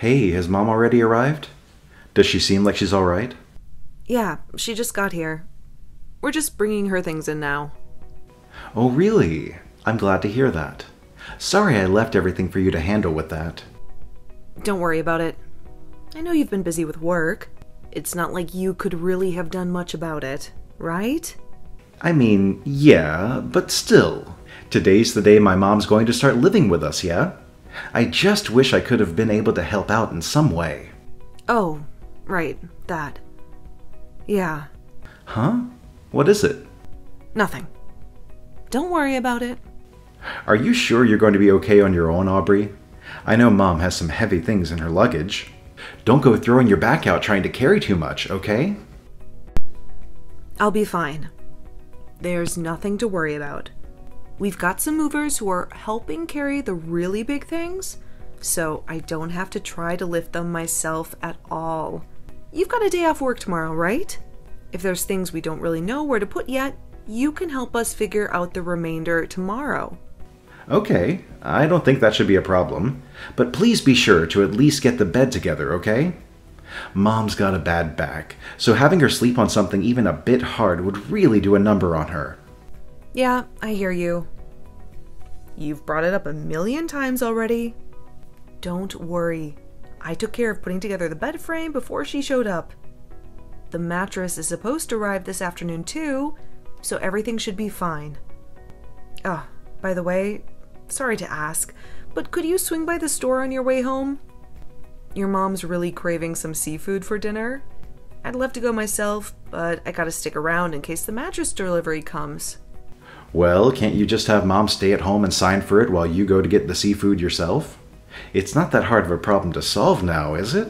Hey, has Mom already arrived? Does she seem like she's alright? Yeah, she just got here. We're just bringing her things in now. Oh, really? I'm glad to hear that. Sorry I left everything for you to handle with that. Don't worry about it. I know you've been busy with work. It's not like you could really have done much about it, right? I mean, yeah, but still. Today's the day my mom's going to start living with us, yeah? I just wish I could have been able to help out in some way. Oh, right, that. Yeah. Huh? What is it? Nothing. Don't worry about it. Are you sure you're going to be okay on your own, Aubrey? I know Mom has some heavy things in her luggage. Don't go throwing your back out trying to carry too much, okay? I'll be fine. There's nothing to worry about. We've got some movers who are helping carry the really big things, so I don't have to try to lift them myself at all. You've got a day off work tomorrow, right? If there's things we don't really know where to put yet, you can help us figure out the remainder tomorrow. Okay, I don't think that should be a problem. But please be sure to at least get the bed together, okay? Mom's got a bad back, so having her sleep on something even a bit hard would really do a number on her. Yeah, I hear you. You've brought it up a million times already. Don't worry. I took care of putting together the bed frame before she showed up. The mattress is supposed to arrive this afternoon too, so everything should be fine. Oh, by the way, sorry to ask, but could you swing by the store on your way home? Your mom's really craving some seafood for dinner. I'd love to go myself, but I gotta stick around in case the mattress delivery comes. Well, can't you just have Mom stay at home and sign for it while you go to get the seafood yourself? It's not that hard of a problem to solve now, is it?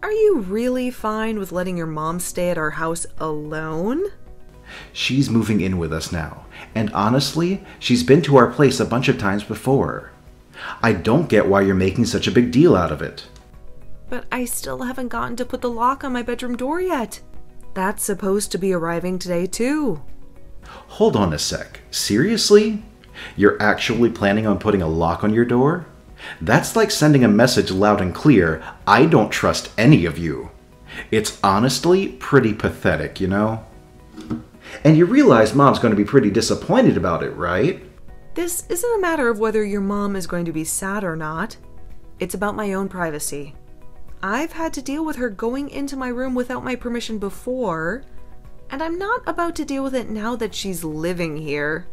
Are you really fine with letting your mom stay at our house alone? She's moving in with us now, and honestly, she's been to our place a bunch of times before. I don't get why you're making such a big deal out of it. But I still haven't gotten to put the lock on my bedroom door yet. That's supposed to be arriving today too. Hold on a sec. Seriously? You're actually planning on putting a lock on your door? That's like sending a message loud and clear, I don't trust any of you. It's honestly pretty pathetic, you know? And you realize Mom's going to be pretty disappointed about it, right? This isn't a matter of whether your mom is going to be sad or not. It's about my own privacy. I've had to deal with her going into my room without my permission before, and I'm not about to deal with it now that she's living here.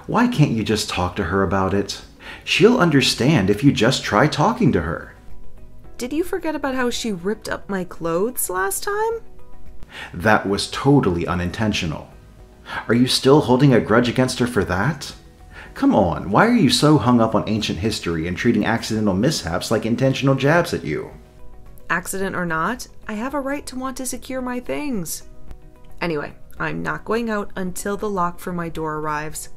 Why can't you just talk to her about it? She'll understand if you just try talking to her. Did you forget about how she ripped up my clothes last time? That was totally unintentional. Are you still holding a grudge against her for that? Come on, why are you so hung up on ancient history and treating accidental mishaps like intentional jabs at you? Accident or not, I have a right to want to secure my things. Anyway, I'm not going out until the lock for my door arrives.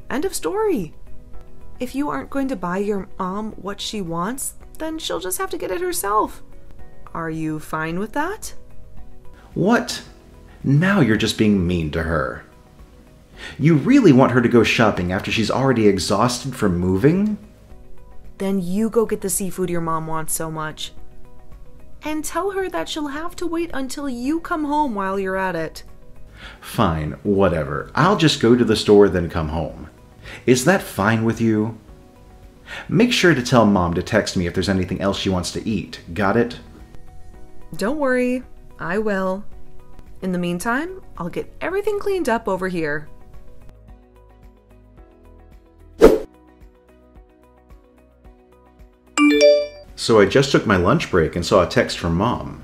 End of story. If you aren't going to buy your mom what she wants, then she'll just have to get it herself. Are you fine with that? What? Now you're just being mean to her. You really want her to go shopping after she's already exhausted from moving? Then you go get the seafood your mom wants so much. And tell her that she'll have to wait until you come home while you're at it. Fine, whatever. I'll just go to the store then come home. Is that fine with you? Make sure to tell Mom to text me if there's anything else she wants to eat. Got it? Don't worry, I will. In the meantime, I'll get everything cleaned up over here. So I just took my lunch break and saw a text from Mom.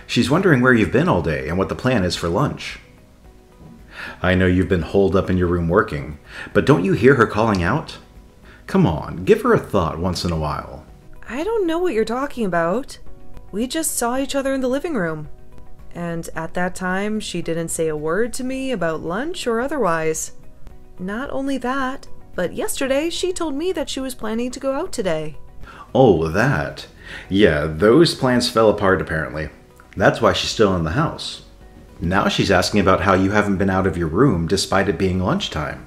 She's wondering where you've been all day and what the plan is for lunch. I know you've been holed up in your room working, but don't you hear her calling out? Come on, give her a thought once in a while. I don't know what you're talking about. We just saw each other in the living room. And at that time, she didn't say a word to me about lunch or otherwise. Not only that, but yesterday she told me that she was planning to go out today. Oh, that. Yeah, those plans fell apart apparently. That's why she's still in the house. Now she's asking about how you haven't been out of your room despite it being lunchtime.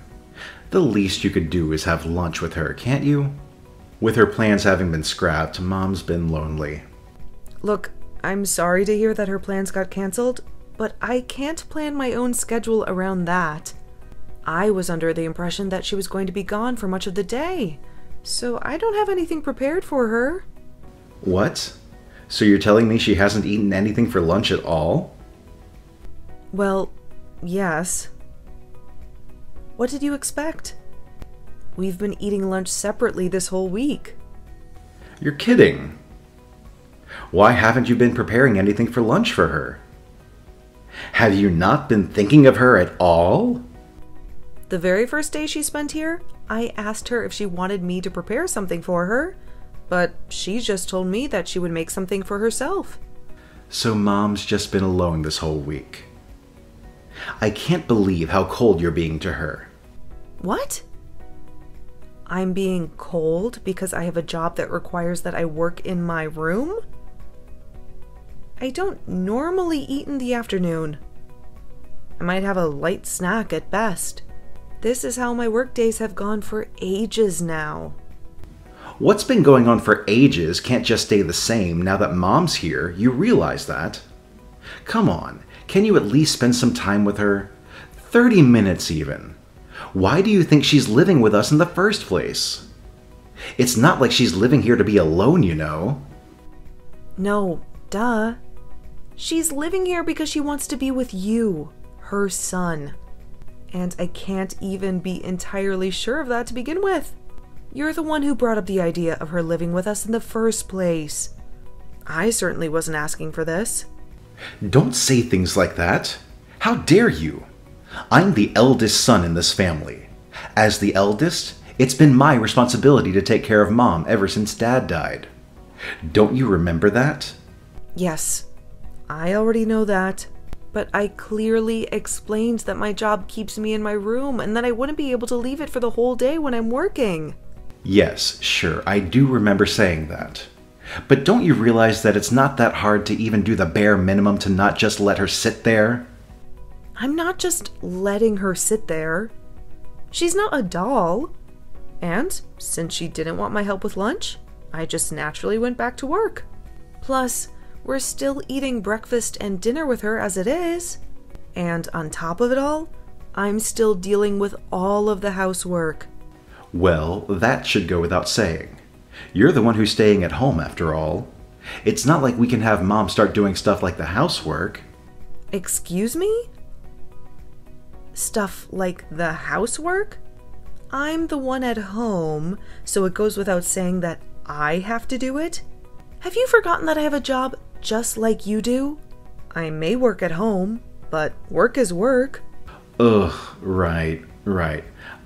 The least you could do is have lunch with her, can't you? With her plans having been scrapped, Mom's been lonely. Look, I'm sorry to hear that her plans got canceled, but I can't plan my own schedule around that. I was under the impression that she was going to be gone for much of the day, so I don't have anything prepared for her. What? So you're telling me she hasn't eaten anything for lunch at all? Well, yes. What did you expect? We've been eating lunch separately this whole week. You're kidding. Why haven't you been preparing anything for lunch for her? Have you not been thinking of her at all? The very first day she spent here, I asked her if she wanted me to prepare something for her, but she just told me that she would make something for herself. So Mom's just been alone this whole week. I can't believe how cold you're being to her. What? I'm being cold because I have a job that requires that I work in my room? I don't normally eat in the afternoon. I might have a light snack at best. This is how my work days have gone for ages now. What's been going on for ages can't just stay the same now that Mom's here. You realize that. Come on, can you at least spend some time with her? 30 minutes even. Why do you think she's living with us in the first place? It's not like she's living here to be alone, you know. No, duh. She's living here because she wants to be with you, her son. And I can't even be entirely sure of that to begin with. You're the one who brought up the idea of her living with us in the first place. I certainly wasn't asking for this. Don't say things like that. How dare you? I'm the eldest son in this family. As the eldest, it's been my responsibility to take care of Mom ever since Dad died. Don't you remember that? Yes, I already know that. But I clearly explained that my job keeps me in my room and that I wouldn't be able to leave it for the whole day when I'm working. Yes, sure, I do remember saying that. But don't you realize that it's not that hard to even do the bare minimum to not just let her sit there? I'm not just letting her sit there. She's not a doll. And since she didn't want my help with lunch, I just naturally went back to work. Plus, we're still eating breakfast and dinner with her as it is. And on top of it all, I'm still dealing with all of the housework. Well, that should go without saying. You're the one who's staying at home after all. It's not like we can have Mom start doing stuff like the housework. Excuse me? Stuff like the housework? I'm the one at home, so it goes without saying that I have to do it? Have you forgotten that I have a job just like you do? I may work at home, but work is work. Ugh, right.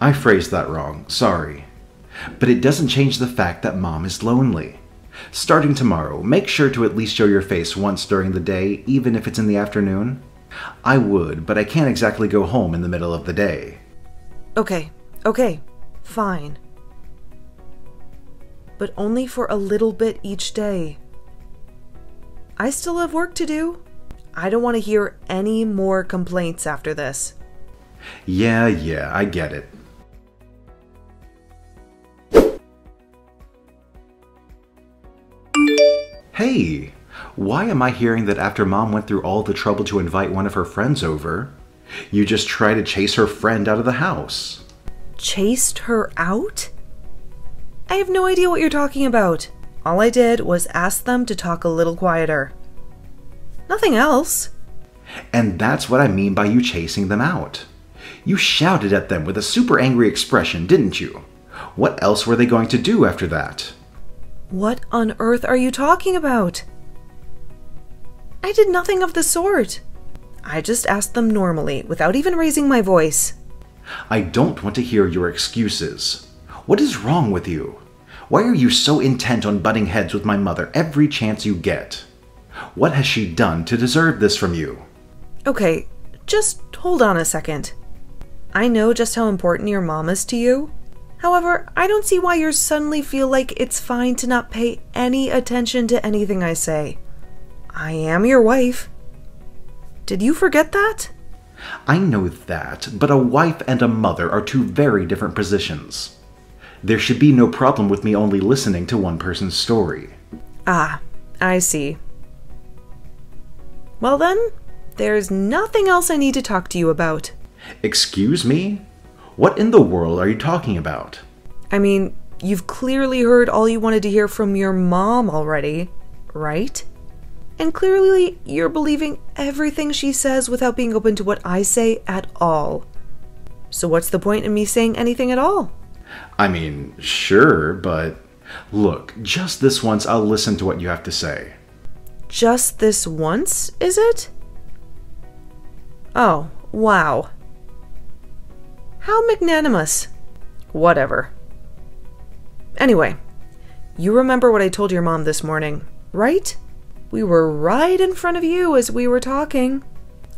I phrased that wrong, sorry. But it doesn't change the fact that Mom is lonely. Starting tomorrow, make sure to at least show your face once during the day, even if it's in the afternoon. I would, but I can't exactly go home in the middle of the day. Okay, fine. But only for a little bit each day. I still have work to do. I don't want to hear any more complaints after this. Yeah, I get it. Hey, why am I hearing that after Mom went through all the trouble to invite one of her friends over, you just try to chase her friend out of the house? Chased her out? I have no idea what you're talking about. All I did was ask them to talk a little quieter. Nothing else. And that's what I mean by you chasing them out. You shouted at them with a super angry expression, didn't you? What else were they going to do after that? What on earth are you talking about? I did nothing of the sort. I just asked them normally, without even raising my voice. I don't want to hear your excuses. What is wrong with you? Why are you so intent on butting heads with my mother every chance you get? What has she done to deserve this from you? Okay, just hold on a second. I know just how important your mom is to you. However, I don't see why you suddenly feel like it's fine to not pay any attention to anything I say. I am your wife. Did you forget that? I know that, but a wife and a mother are two very different positions. There should be no problem with me only listening to one person's story. Ah, I see. Well then, there's nothing else I need to talk to you about. Excuse me? What in the world are you talking about? I mean, you've clearly heard all you wanted to hear from your mom already, right? And clearly you're believing everything she says without being open to what I say at all. So what's the point in me saying anything at all? I mean, sure, but look, just this once I'll listen to what you have to say. Just this once, is it? Oh, wow. How magnanimous. Whatever. Anyway, you remember what I told your mom this morning, right? We were right in front of you as we were talking.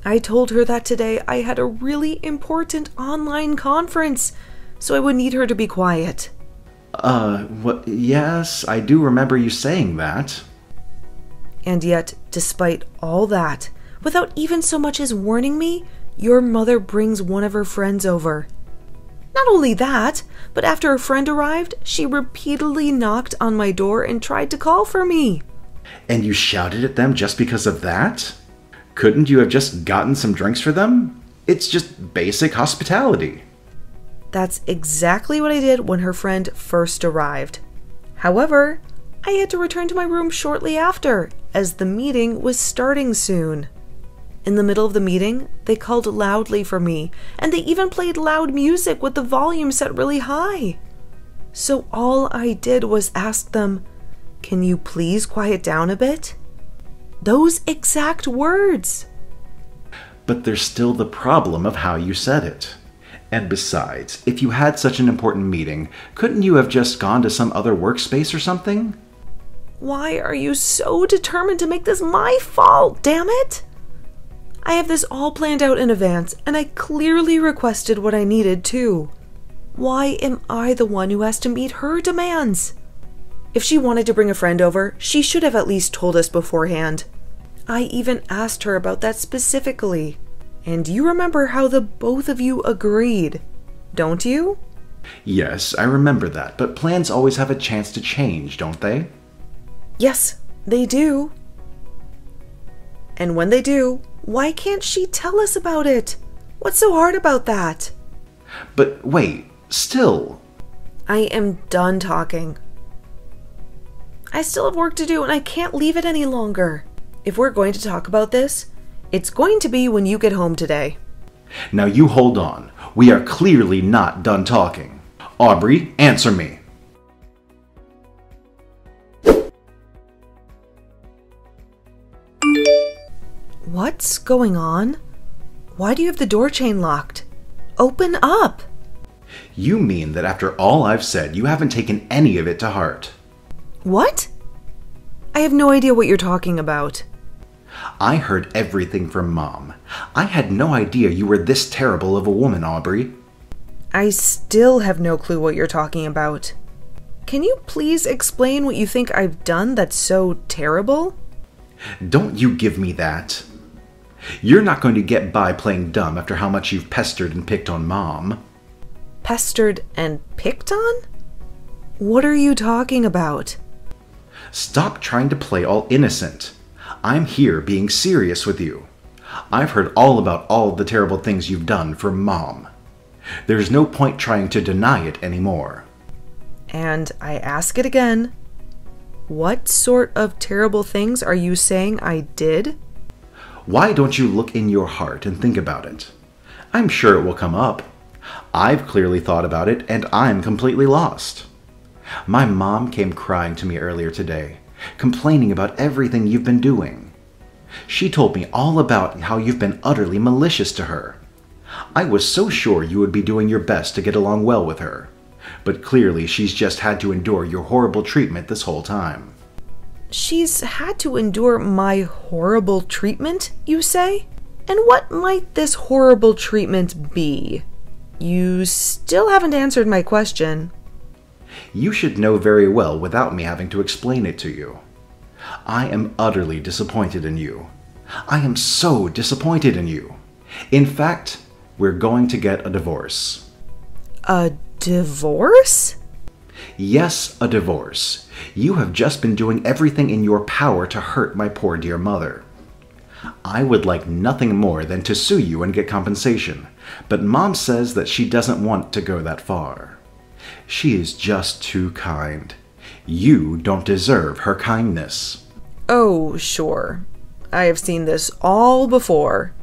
I told her that today I had a really important online conference, so I would need her to be quiet. What? Yes, I do remember you saying that. And yet, despite all that, without even so much as warning me, your mother brings one of her friends over. Not only that, but after her friend arrived, she repeatedly knocked on my door and tried to call for me. And you shouted at them just because of that? Couldn't you have just gotten some drinks for them? It's just basic hospitality. That's exactly what I did when her friend first arrived. However, I had to return to my room shortly after, as the meeting was starting soon. In the middle of the meeting, they called loudly for me, and they even played loud music with the volume set really high. So all I did was ask them, "Can you please quiet down a bit?" Those exact words. But there's still the problem of how you said it. And besides, if you had such an important meeting, couldn't you have just gone to some other workspace or something? Why are you so determined to make this my fault, damn it? I have this all planned out in advance, and I clearly requested what I needed too. Why am I the one who has to meet her demands? If she wanted to bring a friend over, she should have at least told us beforehand. I even asked her about that specifically. And you remember how the both of you agreed, don't you? Yes, I remember that, but plans always have a chance to change, don't they? Yes, they do. And when they do, why can't she tell us about it? What's so hard about that? But wait, still. I am done talking. I still have work to do and I can't leave it any longer. If we're going to talk about this, it's going to be when you get home today. Now you hold on. We are clearly not done talking. Aubrey, answer me. What's going on? Why do you have the door chain locked? Open up! You mean that after all I've said, you haven't taken any of it to heart? What? I have no idea what you're talking about. I heard everything from Mom. I had no idea you were this terrible of a woman, Aubrey. I still have no clue what you're talking about. Can you please explain what you think I've done that's so terrible? Don't you give me that. You're not going to get by playing dumb after how much you've pestered and picked on Mom. Pestered and picked on? What are you talking about? Stop trying to play all innocent. I'm here being serious with you. I've heard all about all the terrible things you've done for Mom. There's no point trying to deny it anymore. And I ask it again. What sort of terrible things are you saying I did? Why don't you look in your heart and think about it? I'm sure it will come up. I've clearly thought about it, and I'm completely lost. My mom came crying to me earlier today, complaining about everything you've been doing. She told me all about how you've been utterly malicious to her. I was so sure you would be doing your best to get along well with her, but clearly she's just had to endure your horrible treatment this whole time. She's had to endure my horrible treatment, you say? And what might this horrible treatment be? You still haven't answered my question. You should know very well without me having to explain it to you. I am utterly disappointed in you. I am so disappointed in you. In fact, we're going to get a divorce. A divorce? Yes, a divorce. You have just been doing everything in your power to hurt my poor dear mother. I would like nothing more than to sue you and get compensation, but Mom says that she doesn't want to go that far. She is just too kind. You don't deserve her kindness. Oh, sure. I have seen this all before.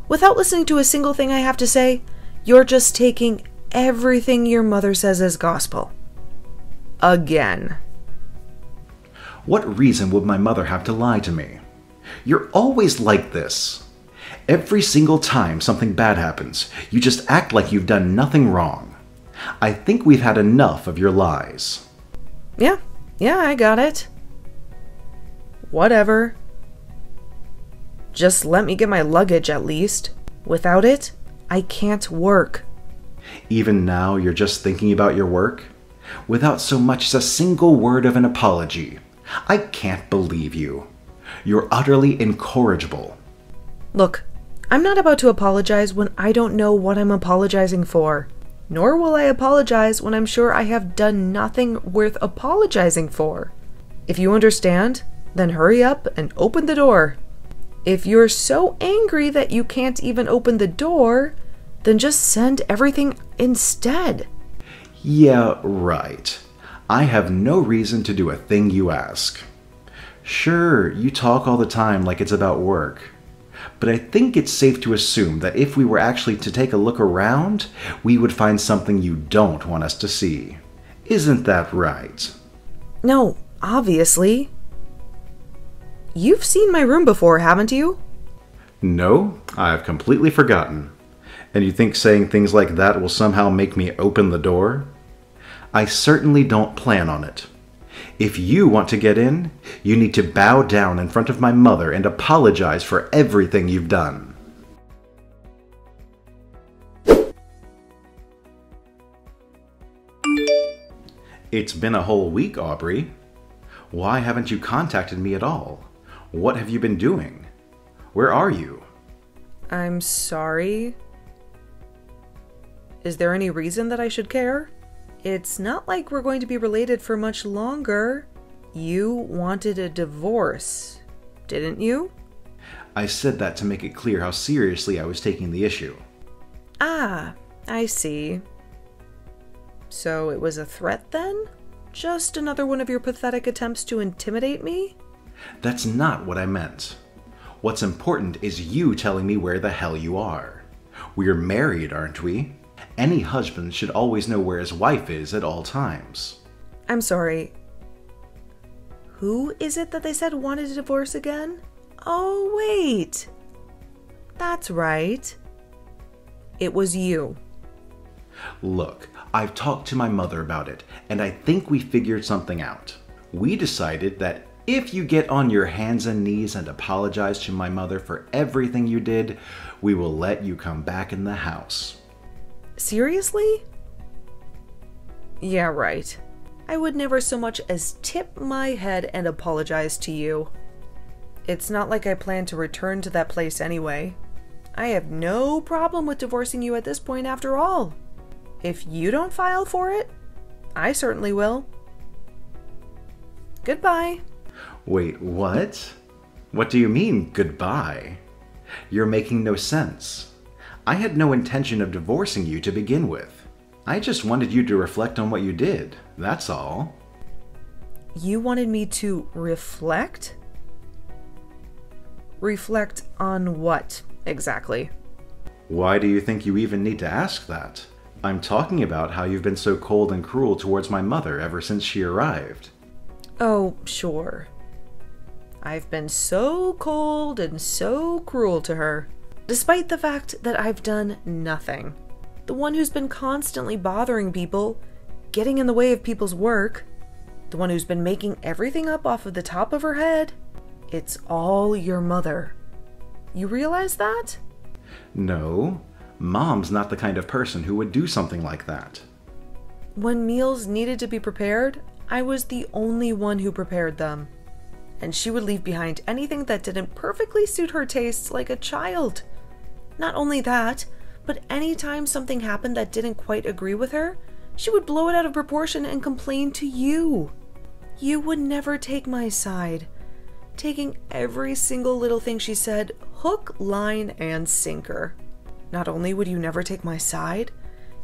Without listening to a single thing I have to say, you're just taking everything your mother says as gospel. Again. What reason would my mother have to lie to me? You're always like this. Every single time something bad happens, you just act like you've done nothing wrong. I think we've had enough of your lies. Yeah, I got it. Whatever. Just let me get my luggage at least. Without it, I can't work. Even now you're just thinking about your work? Without so much as a single word of an apology. I can't believe you. You're utterly incorrigible. Look, I'm not about to apologize when I don't know what I'm apologizing for. Nor will I apologize when I'm sure I have done nothing worth apologizing for. If you understand, then hurry up and open the door. If you're so angry that you can't even open the door, then just send everything instead. Yeah, right. I have no reason to do a thing you ask. Sure, you talk all the time like it's about work. But I think it's safe to assume that if we were actually to take a look around, we would find something you don't want us to see. Isn't that right? No, obviously. You've seen my room before, haven't you? No, I've completely forgotten. And you think saying things like that will somehow make me open the door? I certainly don't plan on it. If you want to get in, you need to bow down in front of my mother and apologize for everything you've done. It's been a whole week, Aubrey. Why haven't you contacted me at all? What have you been doing? Where are you? I'm sorry. Is there any reason that I should care? It's not like we're going to be related for much longer. You wanted a divorce, didn't you? I said that to make it clear how seriously I was taking the issue. Ah, I see. So it was a threat then? Just another one of your pathetic attempts to intimidate me? That's not what I meant. What's important is you telling me where the hell you are. We're married, aren't we? Any husband should always know where his wife is at all times. I'm sorry. Who is it that they said wanted a divorce again? Oh, wait. That's right. It was you. Look, I've talked to my mother about it, and I think we figured something out. We decided that if you get on your hands and knees and apologize to my mother for everything you did, we will let you come back in the house. Seriously? Yeah, right. I would never so much as tip my head and apologize to you. It's not like I plan to return to that place anyway. I have no problem with divorcing you at this point after all. If you don't file for it, I certainly will. Goodbye. Wait, what? What do you mean, goodbye? You're making no sense. I had no intention of divorcing you to begin with. I just wanted you to reflect on what you did, that's all. You wanted me to reflect? Reflect on what, exactly? Why do you think you even need to ask that? I'm talking about how you've been so cold and cruel towards my mother ever since she arrived. Oh, sure. I've been so cold and so cruel to her, despite the fact that I've done nothing. The one who's been constantly bothering people, getting in the way of people's work, the one who's been making everything up off of the top of her head. It's all your mother. You realize that? No, Mom's not the kind of person who would do something like that. When meals needed to be prepared, I was the only one who prepared them. And she would leave behind anything that didn't perfectly suit her tastes like a child. Not only that, but anytime something happened that didn't quite agree with her, She would blow it out of proportion and complain to you. You would never take my side, taking every single little thing she said, hook, line, and sinker. Not only would you never take my side,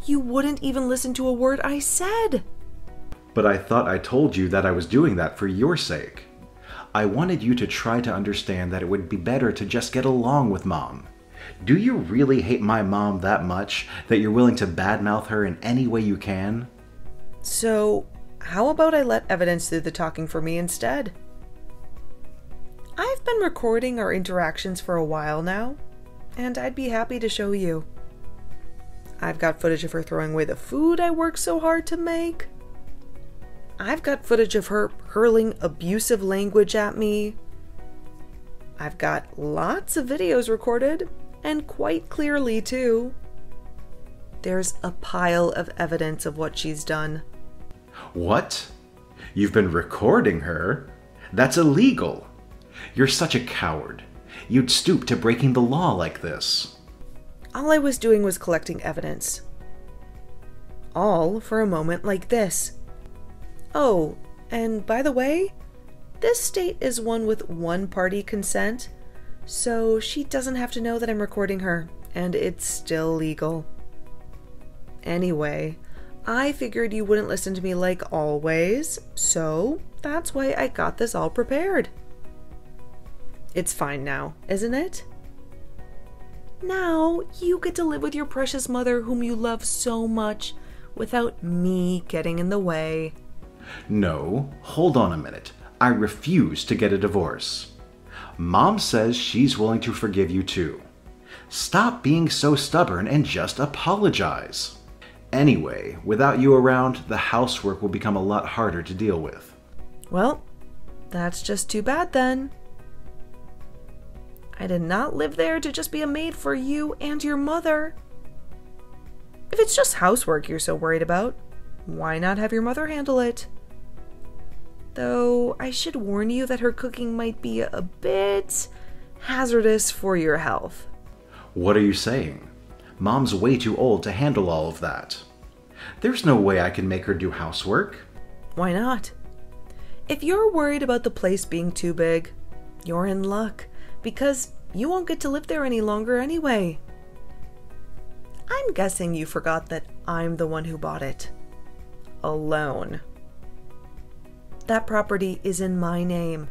you wouldn't even listen to a word I said. But I thought I told you that I was doing that for your sake. I wanted you to try to understand that it would be better to just get along with Mom. Do you really hate my mom that much that you're willing to badmouth her in any way you can? So, how about I let evidence do the talking for me instead? I've been recording our interactions for a while now, and I'd be happy to show you. I've got footage of her throwing away the food I worked so hard to make. I've got footage of her hurling abusive language at me. I've got lots of videos recorded, and quite clearly too. There's a pile of evidence of what she's done. What? You've been recording her? That's illegal. You're such a coward. You'd stoop to breaking the law like this. All I was doing was collecting evidence. All for a moment like this. Oh, and by the way, this state is one with one-party consent, so she doesn't have to know that I'm recording her, and it's still legal. Anyway, I figured you wouldn't listen to me like always, so that's why I got this all prepared. It's fine now, isn't it? Now you get to live with your precious mother whom you love so much without me getting in the way. No, hold on a minute. I refuse to get a divorce. Mom says she's willing to forgive you too. Stop being so stubborn and just apologize. Anyway, without you around, the housework will become a lot harder to deal with. Well, that's just too bad then. I did not live there to just be a maid for you and your mother. If it's just housework you're so worried about, why not have your mother handle it? Though I should warn you that her cooking might be a bit hazardous for your health. What are you saying? Mom's way too old to handle all of that. There's no way I can make her do housework. Why not? If you're worried about the place being too big, you're in luck, because you won't get to live there any longer anyway. I'm guessing you forgot that I'm the one who bought it. Alone. That property is in my name.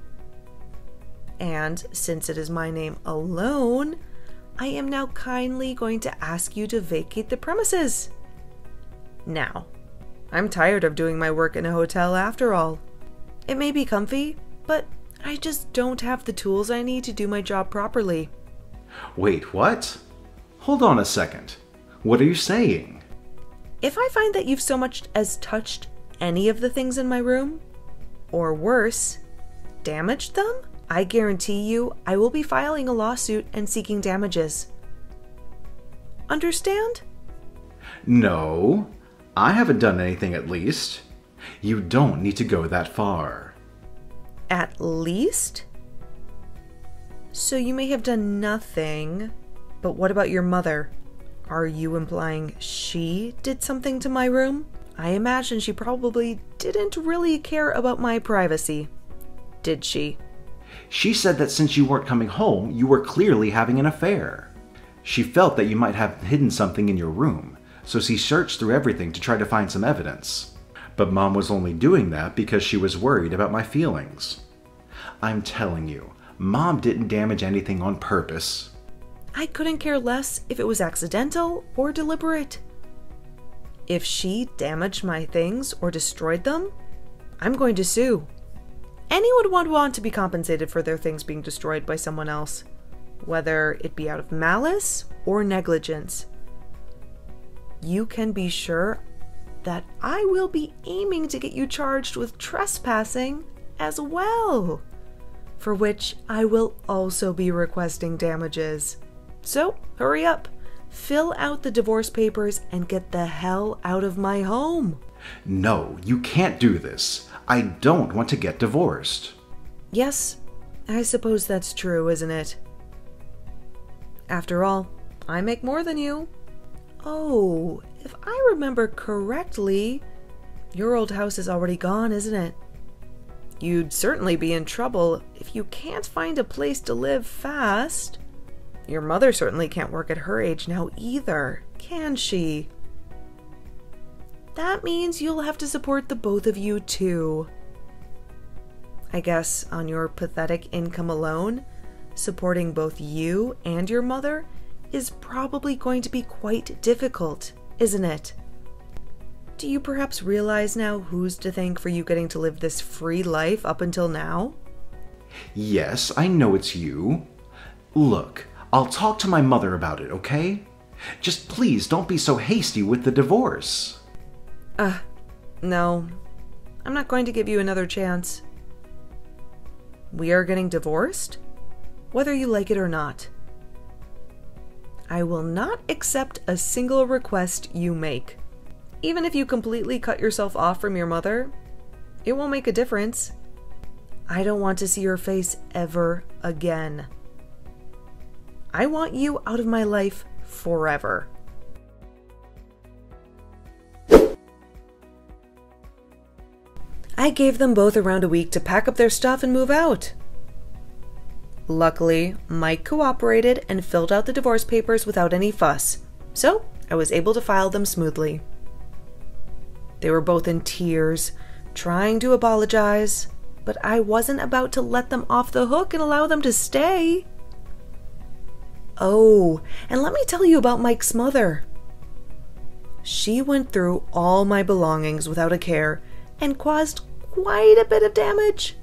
And since it is my name alone, I am now kindly going to ask you to vacate the premises. Now, I'm tired of doing my work in a hotel after all. It may be comfy, but I just don't have the tools I need to do my job properly. Wait, what? Hold on a second. What are you saying? If I find that you've so much as touched any of the things in my room, or worse, damaged them, I guarantee you I will be filing a lawsuit and seeking damages. Understand? No, I haven't done anything at least. You don't need to go that far. At least? So you may have done nothing, but what about your mother? Are you implying she did something to my room? I imagine she probably didn't really care about my privacy, did she? She said that since you weren't coming home, you were clearly having an affair. She felt that you might have hidden something in your room, so she searched through everything to try to find some evidence. But Mom was only doing that because she was worried about my feelings. I'm telling you, Mom didn't damage anything on purpose. I couldn't care less if it was accidental or deliberate. If she damaged my things or destroyed them, I'm going to sue. Anyone would want to be compensated for their things being destroyed by someone else, whether it be out of malice or negligence. You can be sure that I will be aiming to get you charged with trespassing as well, for which I will also be requesting damages. So, hurry up, fill out the divorce papers, and get the hell out of my home. No, you can't do this. I don't want to get divorced. Yes, I suppose that's true, isn't it? After all, I make more than you. Oh, if I remember correctly, your old house is already gone, isn't it? You'd certainly be in trouble if you can't find a place to live fast. Your mother certainly can't work at her age now either, can she? That means you'll have to support the both of you too. I guess on your pathetic income alone, supporting both you and your mother is probably going to be quite difficult, isn't it? Do you perhaps realize now who's to thank for you getting to live this free life up until now? Yes, I know it's you. Look, I'll talk to my mother about it, okay? Just please don't be so hasty with the divorce. No. I'm not going to give you another chance. We are getting divorced, whether you like it or not. I will not accept a single request you make. Even if you completely cut yourself off from your mother, it won't make a difference. I don't want to see your face ever again. I want you out of my life forever. I gave them both around a week to pack up their stuff and move out. Luckily, Mike cooperated and filled out the divorce papers without any fuss, so I was able to file them smoothly. They were both in tears, trying to apologize, but I wasn't about to let them off the hook and allow them to stay. Oh, and let me tell you about Mike's mother. She went through all my belongings without a care and caused quite a bit of damage.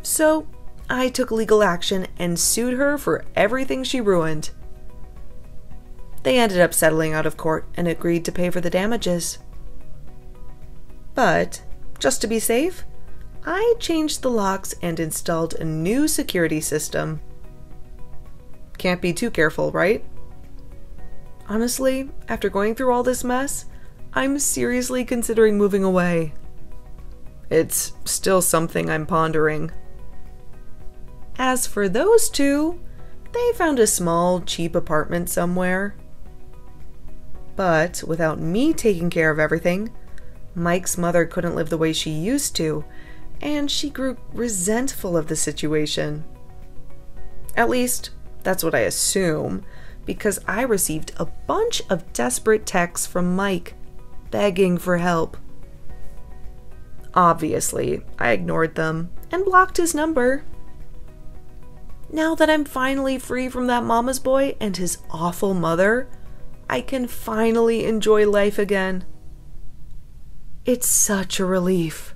So I took legal action and sued her for everything she ruined. They ended up settling out of court and agreed to pay for the damages. But, just to be safe, I changed the locks and installed a new security system. Can't be too careful, right? Honestly, after going through all this mess, I'm seriously considering moving away. It's still something I'm pondering. As for those two, they found a small, cheap apartment somewhere. But without me taking care of everything, Mike's mother couldn't live the way she used to, and she grew resentful of the situation. At least, that's what I assume, because I received a bunch of desperate texts from Mike, begging for help. Obviously, I ignored them and blocked his number. Now that I'm finally free from that mama's boy and his awful mother, I can finally enjoy life again. It's such a relief.